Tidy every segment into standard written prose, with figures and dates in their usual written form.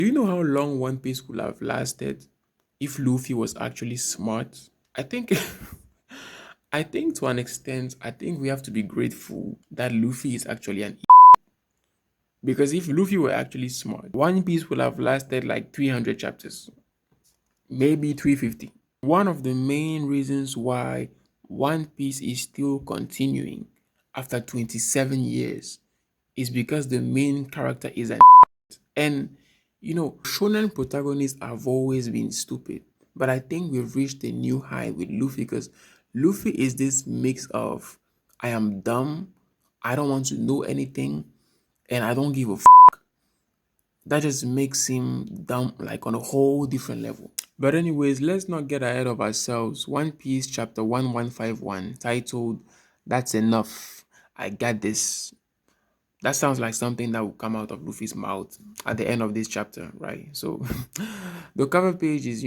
Do you know how long One Piece would have lasted if Luffy was actually smart? I think I think to an extent, I think we have to be grateful that Luffy is actually an because if Luffy were actually smart, One Piece would have lasted like 300 chapters, maybe 350. One of the main reasons why One Piece is still continuing after 27 years is because the main character is an and shonen protagonists have always been stupid, but I think we've reached a new high with Luffy because Luffy is this mix of I am dumb, I don't want to know anything, and I don't give a that just makes him dumb like on a whole different level. But anyways, let's not get ahead of ourselves. One Piece chapter 1151 titled That's Enough. I Got This. That sounds like something that will come out of Luffy's mouth at the end of this chapter, right? So the cover page is,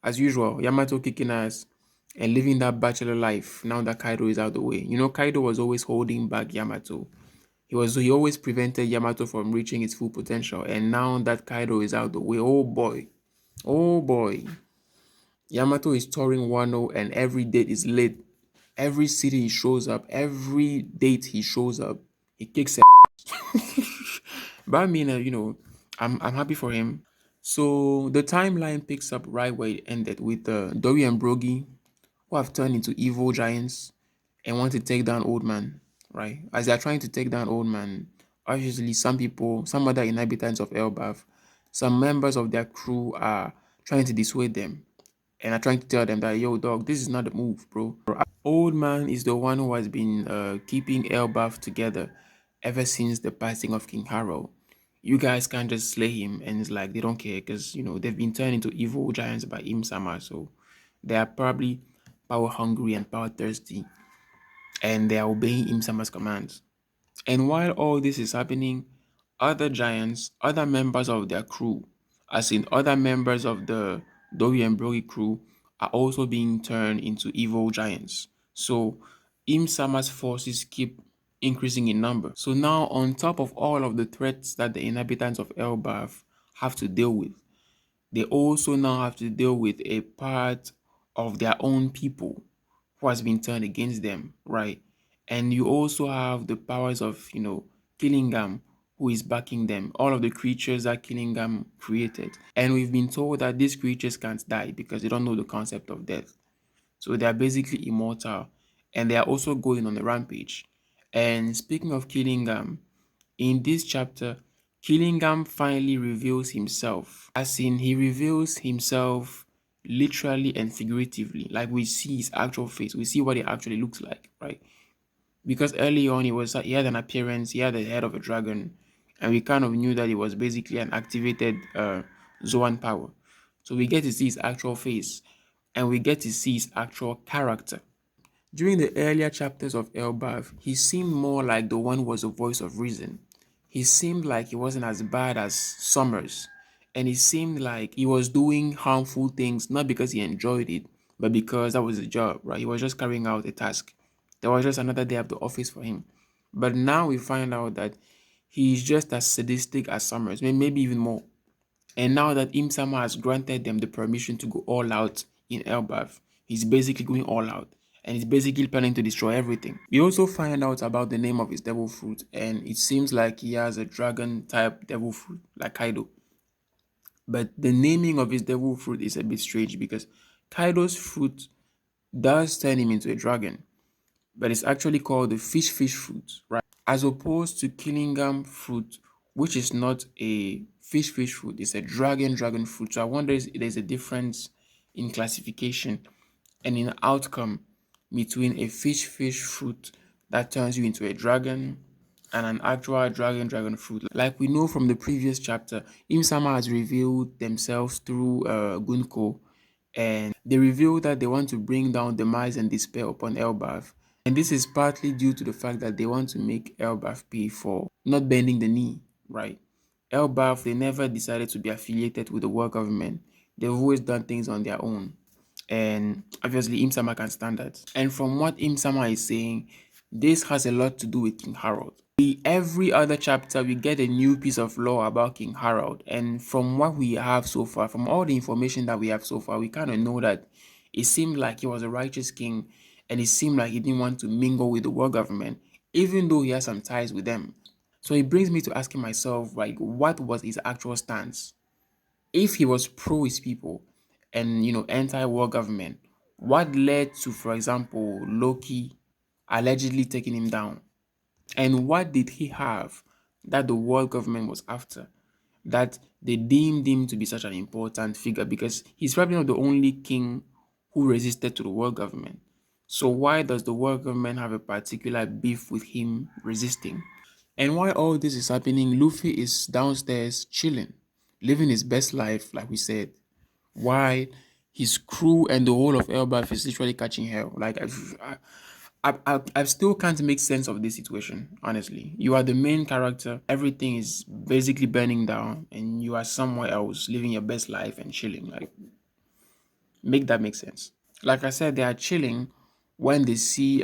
as usual, Yamato kicking ass and living that bachelor life now that Kaido is out of the way. Kaido was always holding back Yamato. He always prevented Yamato from reaching its full potential. And now that Kaido is out of the way, oh boy, Yamato is touring Wano and every date is lit. Every city he shows up, every date he shows up, he kicks but I mean, I'm happy for him. So the timeline picks up right where it ended with Dory and Brogy, who have turned into evil giants and want to take down Old Man. Right, as they are trying to take down Old Man, obviously some other inhabitants of Elbaf, some members of their crew are trying to dissuade them and are trying to tell them that yo, dog, this is not the move, bro. Old Man is the one who has been keeping Elbaf together ever since the passing of King Harold. You guys can't just slay him, and it's like they don't care because they've been turned into evil giants by Im Sama, so they are probably power hungry and power thirsty, and they are obeying Im Sama's commands. And while all this is happening, other giants, other members of their crew, as in other members of the Dori and Brody crew, are also being turned into evil giants. So Im Sama's forces keep increasing in number. So now, on top of all of the threats that the inhabitants of Elbaf have to deal with, they also now have to deal with a part of their own people who has been turned against them, right? And you also have the powers of, Killingham, who is backing them, all of the creatures that Killingham created. And we've been told that these creatures can't die because they don't know the concept of death. So they are basically immortal and they are also going on a rampage. And speaking of Killingham, in this chapter, Killingham finally reveals himself, as in he reveals himself literally and figuratively. Like we see his actual face, we see what it actually looks like, right? Because early on he had an appearance, he had the head of a dragon, and we kind of knew that it was basically an activated Zoan power. So we get to see his actual face, and we get to see his actual character. During the earlier chapters of Elbaf, he seemed more like the one who was the voice of reason. He seemed like he wasn't as bad as Summers, and he seemed like he was doing harmful things not because he enjoyed it, but because that was his job, right? He was just carrying out a task. There was just another day at the office for him. But now we find out that he's just as sadistic as Summers, maybe even more. And now that Imsama has granted them the permission to go all out in Elbaf, he's basically going all out. And he's basically planning to destroy everything. We also find out about the name of his devil fruit, and it seems like he has a dragon type devil fruit, like Kaido. But the naming of his devil fruit is a bit strange because Kaido's fruit does turn him into a dragon, but it's actually called the fish fruit, right? As opposed to Killingham fruit, which is not a fish fruit, it's a dragon fruit. So I wonder if there's a difference in classification and in outcome between a fish fruit that turns you into a dragon and an actual dragon fruit. Like we know from the previous chapter, Imsama has revealed themselves through Gunko, and they reveal that they want to bring down demise and despair upon Elbaf. And this is partly due to the fact that they want to make Elbaf pay for not bending the knee, right? Elbaf, they never decided to be affiliated with the world government. They've always done things on their own. And obviously, Imsama can stand that. And from what Imsama is saying, this has a lot to do with King Harold. Every other chapter, we get a new piece of lore about King Harold. And from what we have so far, from all the information that we have so far, we kind of know that it seemed like he was a righteous king, and it seemed like he didn't want to mingle with the world government, even though he has some ties with them. So it brings me to asking myself, like, what was his actual stance? If he was pro his people and anti-war government, what led to, for example, Loki allegedly taking him down? And what did he have that the world government was after, that they deemed him to be such an important figure? Because he's probably not the only king who resisted to the world government. So why does the world government have a particular beef with him resisting? And while all this is happening, Luffy is downstairs chilling, living his best life, like we said, while his crew and the whole of Elbaf is literally catching hell. Like, I still can't make sense of this situation, honestly. You are the main character, everything is basically burning down, and you are somewhere else living your best life and chilling. Like, make that make sense. Like I said, they are chilling when they see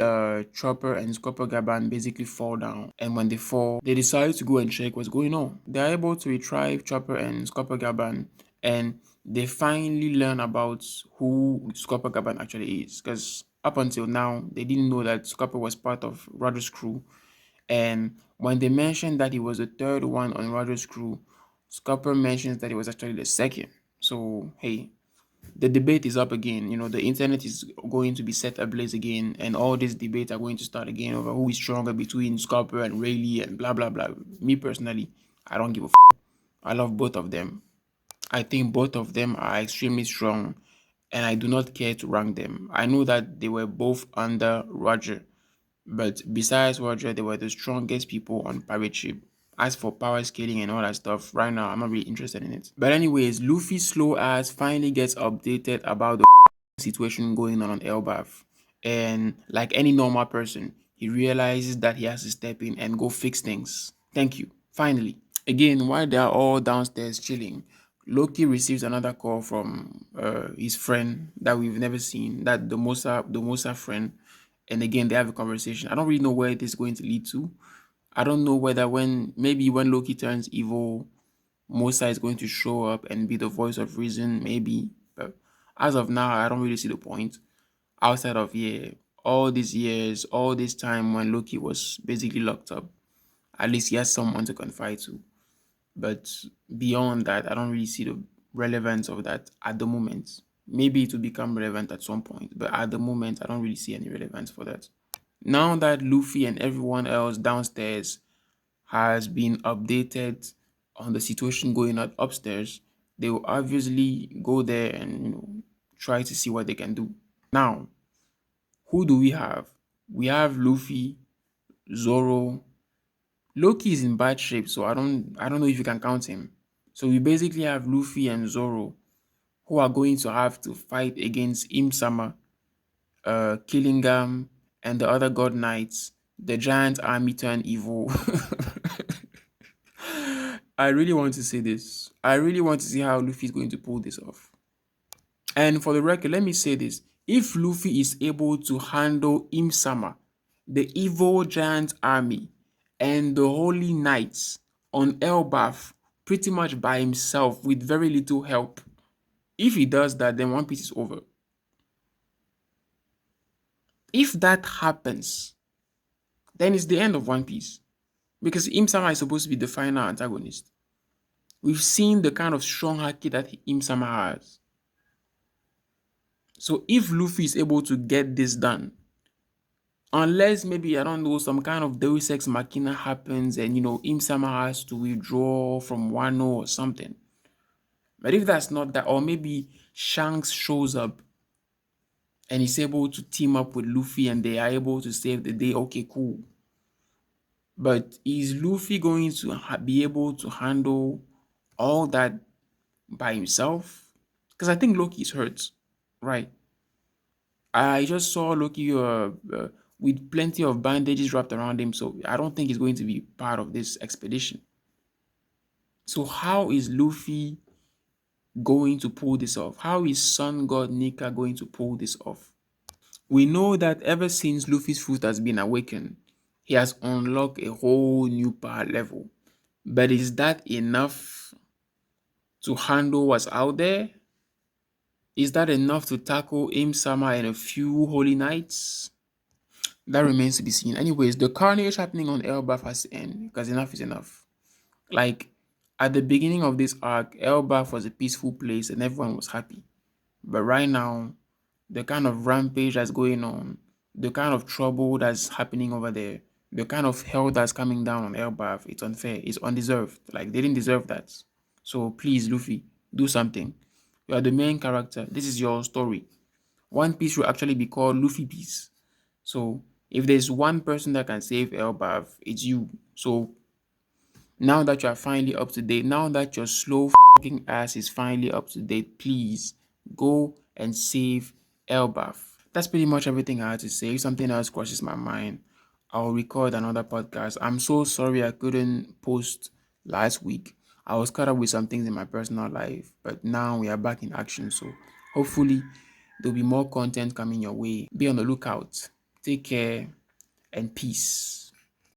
Chopper and Scopper Gaban basically fall down. And when they fall, they decide to go and check what's going on. They are able to retrieve Chopper and Scopper Gaban, and they finally learn about who Scopper Gaban actually is. Because up until now, they didn't know that Scopper was part of Roger's crew. And when they mentioned that he was the third one on Roger's crew, Scopper mentions that he was actually the second. So, hey, the debate is up again. The internet is going to be set ablaze again, and all these debates are going to start again over who is stronger between Scalper and Rayleigh and blah blah blah. Me personally, I don't give a I love both of them. I think both of them are extremely strong, and I do not care to rank them. I know that they were both under Roger, but besides Roger, they were the strongest people on Pirate Ship. As for power scaling and all that stuff, right now I'm not really interested in it. But anyways, Luffy slow ass finally gets updated about the situation going on Elbaf. And like any normal person, he realizes that he has to step in and go fix things. Thank you. Finally. Again, while they are all downstairs chilling, Loki receives another call from his friend that we've never seen, that the Mosa friend. And again, they have a conversation. I don't really know where this is going to lead to. I don't know whether when Loki turns evil, Mosa is going to show up and be the voice of reason, maybe. But as of now, I don't really see the point. Outside of, yeah, all these years, all this time when Loki was basically locked up, at least he has someone to confide to. But beyond that, I don't really see the relevance of that at the moment. Maybe it will become relevant at some point, but at the moment, I don't really see any relevance for that. Now that Luffy and everyone else downstairs has been updated on the situation going on upstairs, they will obviously go there and try to see what they can do. Now, who do we have? We have Luffy, Zoro. Loki is in bad shape, so I don't know if you can count him. So we basically have Luffy and Zoro who are going to have to fight against Im Sama, Killingham, and the other God Knights. The giant army turned evil. I really want to say this. I really want to see how Luffy is going to pull this off. And for the record, let me say this. If Luffy is able to handle Im Sama, the evil giant army, and the holy knights on Elbaf pretty much by himself with very little help, if he does that, then One Piece is over. If that happens, then it's the end of One Piece. Because Im Sama is supposed to be the final antagonist. We've seen the kind of strong haki that Im Sama has. So if Luffy is able to get this done, unless maybe, I don't know, some kind of Deus Ex Machina happens and Im Sama has to withdraw from Wano or something. But if that's not that, or maybe Shanks shows up and is able to team up with Luffy and they are able to save the day, okay, cool. But is Luffy going to be able to handle all that by himself? Because I think Loki is hurt, right? I just saw Loki with plenty of bandages wrapped around him, so I don't think he's going to be part of this expedition. So how is Luffy going to pull this off? How is Sun God Nika going to pull this off? We know that ever since Luffy's fruit has been awakened, He has unlocked a whole new power level. But is that enough to handle what's out there? Is that enough to tackle Aim Sama and a few Holy Knights? That remains to be seen. Anyways, the carnage happening on Elbaf has to end because enough is enough. Like, at the beginning of this arc, Elbaf was a peaceful place and everyone was happy. But right now, the kind of rampage that's going on, the kind of trouble that's happening over there, the kind of hell that's coming down on Elbaf, it's unfair. It's undeserved. Like, they didn't deserve that. So please, Luffy, do something. You are the main character. This is your story. One Piece will actually be called Luffy Piece. So if there's one person that can save Elbaf, it's you. So now that you are finally up to date, now that your slow fucking ass is finally up to date, please go and save Elbaf. That's pretty much everything I had to say. If something else crosses my mind, I'll record another podcast. I'm so sorry I couldn't post last week. I was caught up with some things in my personal life, but now we are back in action. So hopefully there'll be more content coming your way. Be on the lookout. Take care and peace.